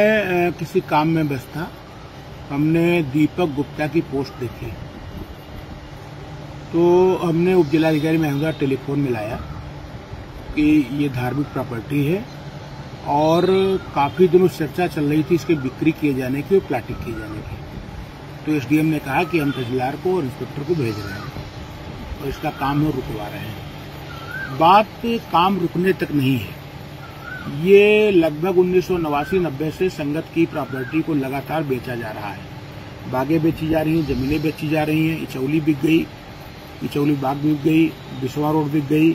मैं किसी काम में व्यस्त था। हमने दीपक गुप्ता की पोस्ट देखी तो हमने उप जिलाधिकारी महंगा टेलीफोन मिलाया कि ये धार्मिक प्रॉपर्टी है और काफी दिनों चर्चा चल रही थी इसकी बिक्री किए जाने की और प्लाटिंग किए जाने की। तो एसडीएम ने कहा कि हम तहसीलदार को और इंस्पेक्टर को भेज रहे हैं और इसका काम हम रुकवा रहे हैं। बात काम रुकने तक नहीं है। ये लगभग 1989-90 से संगत की प्रॉपर्टी को लगातार बेचा जा रहा है। बागें बेची जा रही हैं, जमीनें बेची जा रही हैं। इचौली बिक गई, इचौली बाग बिक गई, बिस्वा रोड बिक गई।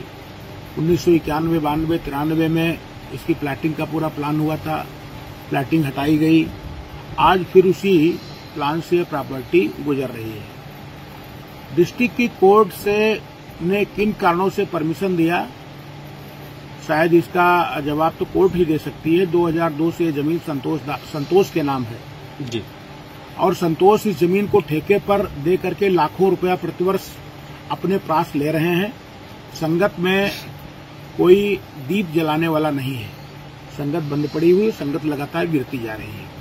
1991, 92, 93 में इसकी प्लाटिंग का पूरा प्लान हुआ था, प्लाटिंग हटाई गई। आज फिर उसी प्लान से प्रॉपर्टी गुजर रही है। डिस्ट्रिक्ट की कोर्ट से ने किन कारणों से परमिशन दिया, शायद इसका जवाब तो कोर्ट ही दे सकती है। 2002 से ये जमीन संतोष के नाम है जी, और संतोष इस जमीन को ठेके पर दे करके लाखों रुपया प्रतिवर्ष अपने पास ले रहे हैं। संगत में कोई दीप जलाने वाला नहीं है। संगत बंद पड़ी हुई, संगत लगातार गिरती जा रही है।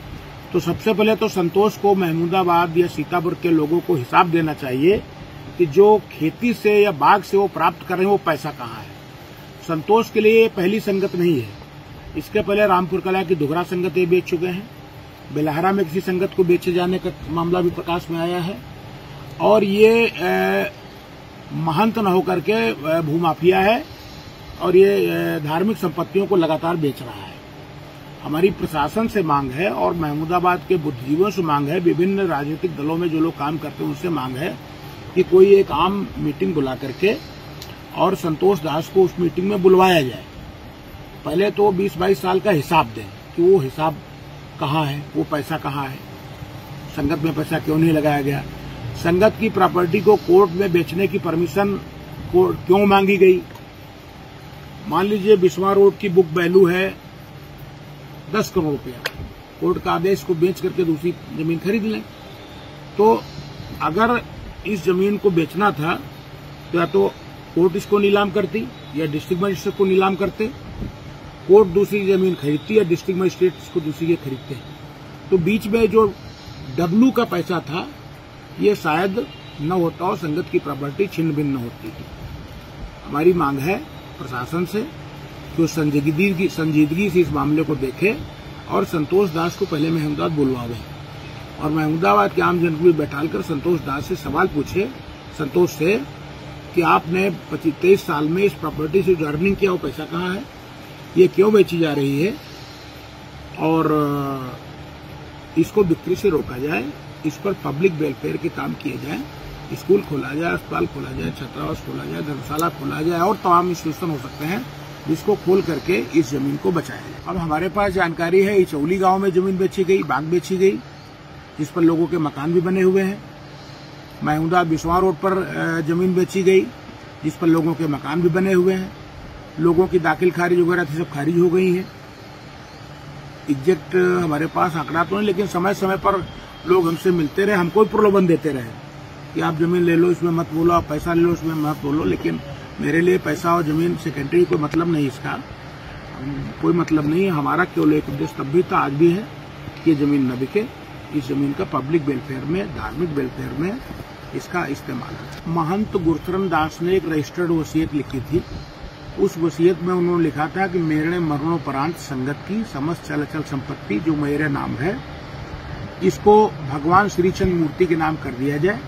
तो सबसे पहले तो संतोष को महमूदाबाद या सीतापुर के लोगों को हिसाब देना चाहिए कि जो खेती से या बाग से वो प्राप्त कर रहे हैं वो पैसा कहाँ है। संतोष के लिए पहली संगत नहीं है। इसके पहले रामपुर कला की दुगरा संगत ये बेच चुके हैं। बेलहरा में किसी संगत को बेचे जाने का मामला भी प्रकाश में आया है। और ये महंत न होकर के भूमाफिया है और ये धार्मिक संपत्तियों को लगातार बेच रहा है। हमारी प्रशासन से मांग है और महमूदाबाद के बुद्धिजीवियों से मांग है, विभिन्न राजनीतिक दलों में जो लोग काम करते हैं उनसे मांग है कि कोई एक आम मीटिंग बुला करके और संतोष दास को उस मीटिंग में बुलवाया जाए। पहले तो 20-22 साल का हिसाब दें कि वो हिसाब कहाँ है, वो पैसा कहाँ है, संगत में पैसा क्यों नहीं लगाया गया, संगत की प्रॉपर्टी को कोर्ट में बेचने की परमिशन क्यों मांगी गई। मान लीजिए बिस्वा रोड की बुक वैल्यू है 10 करोड़ रुपया, कोर्ट का आदेश को बेच करके दूसरी जमीन खरीद लें। तो अगर इस जमीन को बेचना था तो या तो कोर्ट इसको नीलाम करती या डिस्ट्रिक्ट मजिस्ट्रेट को नीलाम करते। कोर्ट दूसरी जमीन खरीदती या डिस्ट्रिक्ट मजिस्ट्रेट इसको दूसरी के खरीदते। तो बीच में जो डब्लू का पैसा था ये शायद न होता और संगत की प्रॉपर्टी छिन्न भिन्न होती थी। हमारी मांग है प्रशासन से कि वो संजीदगी से इस मामले को देखे और संतोष दास को पहले महमूदाबाद बुलवावे और महमूदाबाद के आम जन को बैठाकर संतोष दास से सवाल पूछे, संतोष से, कि आपने 25-23 साल में इस प्रॉपर्टी से जो अर्निंग किया वो पैसा कहाँ है, ये क्यों बेची जा रही है और इसको बिक्री से रोका जाए। इस पर पब्लिक वेलफेयर के काम किए जाए, स्कूल खोला जाए, अस्पताल खोला जाए, छात्रावास खोला जाए, धर्मशाला खोला जाए और तमाम इंस्टीट्यूशन हो सकते हैं जिसको खोल करके इस जमीन को बचाया जाए। अब हमारे पास जानकारी है इचौली गांव में जमीन बेची गई, बाग बेची गई, जिस पर लोगों के मकान भी बने हुए हैं। महमूदाबाद बिस्वा रोड पर जमीन बेची गई जिस पर लोगों के मकान भी बने हुए हैं। लोगों की दाखिल खारिज वगैरह थी, सब खारिज हो गई है। एग्जैक्ट हमारे पास आंकड़ा तो नहीं, लेकिन समय समय पर लोग हमसे मिलते रहे, हमको भी प्रलोभन देते रहे कि आप जमीन ले लो, इसमें मत बोलो, आप पैसा ले लो, इसमें मत बोलो। लेकिन मेरे लिए पैसा और जमीन सेकेंडरी कोई मतलब नहीं, इसका कोई मतलब नहीं है। हमारा केवल एक उद्देश्य तब भी था, आज भी है, कि ये जमीन न बिके। इस जमीन का पब्लिक वेलफेयर में, धार्मिक वेलफेयर में इसका इस्तेमाल है। महंत गुरचरण दास ने एक रजिस्टर्ड वसीयत लिखी थी। उस वसीयत में उन्होंने लिखा था कि मेरे मरणोपरांत संगत की समस्त चल संपत्ति जो मेरे नाम है इसको भगवान श्रीचंद मूर्ति के नाम कर दिया जाए।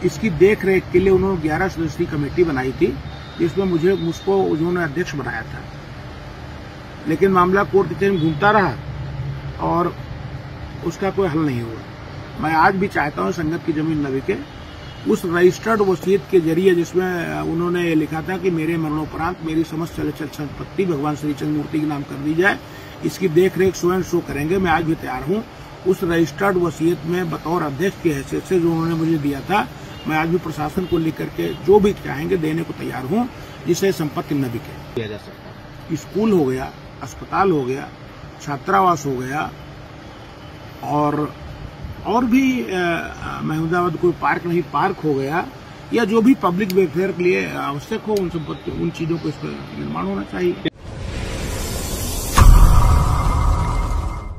इसकी देख रेख के लिए उन्होंने 11 सदस्यीय कमेटी बनाई थी जिसमें मुझको उन्होंने अध्यक्ष बनाया था। लेकिन मामला कोर्ट के घूमता रहा और उसका कोई हल नहीं हुआ। मैं आज भी चाहता हूं संगत की जमीन न बिके। उस रजिस्टर्ड वसीयत के जरिए जिसमें उन्होंने लिखा था कि मेरे मरणोपरांत मेरी समस्त चल संपत्ति भगवान श्रीचंद मूर्ति के नाम कर दी जाए, इसकी देख रेख स्वयं शो करेंगे। मैं आज भी तैयार हूं। उस रजिस्टर्ड वसीयत में बतौर अध्यक्ष की हैसियत से जो उन्होंने मुझे दिया था, मैं आज भी प्रशासन को लिख करके जो भी चाहेंगे देने को तैयार हूं, जिससे संपत्ति न बिके। किया जा सकता, स्कूल हो गया, अस्पताल हो गया, छात्रावास हो गया और भी महमूदाबाद कोई पार्क नहीं, पार्क हो गया, या जो भी पब्लिक वेलफेयर के लिए आवश्यक हो उन चीजों को इस पर निर्माण होना चाहिए।